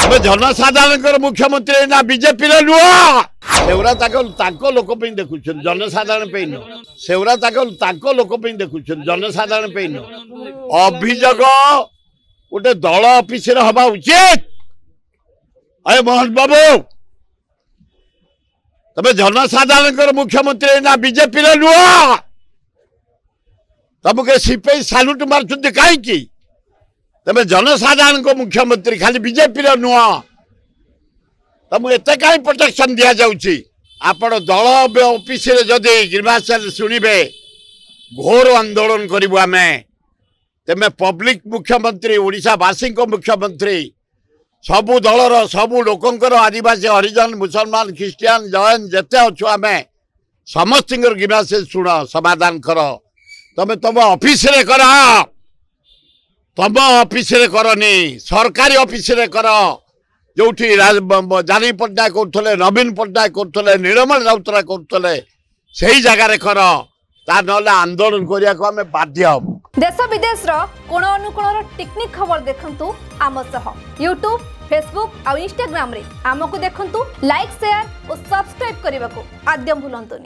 तबे जनसाधारण मुख्यमंत्री ना बीजेपी नुह सेवरा लोक देखुन जनसाधारण सेवरा लोक देखुन जनसाधारण अभियोग गोटे दल ऑफिस हवा उचित। अरे मोहन बाबू तबे जनसाधारण मुख्यमंत्री ना बीजेपी नुह तमके सिपाही सालुट मार्चुंट कहीं तबे जनसाधारण को मुख्यमंत्री खाली बीजेपी नुह तमु एते कहीं प्रोटेक्शन दिया जाउची। आपण दल ऑफिस जदि गिरिबाचल शुणवे घोर आंदोलन करूँ आम तेमे पब्लिक मुख्यमंत्री ओडिशावासी मुख्यमंत्री सबू दलर सबू लोकंकर आदिवासी हरिजन मुसलमान ख्रिस्टियान जैन जेते अच्छु आम समस्त गिरिबाचल शुण समाधान कर तमे तुम ऑफिस रे कर तुम ऑफिस रे करनी सरकारी ऑफिस रे कर जो जानी पट्टनायक करते नवीन पट्टनायक करते नीलमणि राउतराय करते से जगार कर ता नले आंदोलन करिया को हमें बाध्य हम। देश विदेश रो कोण अनुकोण टेक्निक खबर देखंतु आम सह यूट्यूब फेसबुक और इंस्टाग्राम रे आमको देखंतु लाइक शेयर और सब्सक्राइब करने को आद्यम भूलंतुनि।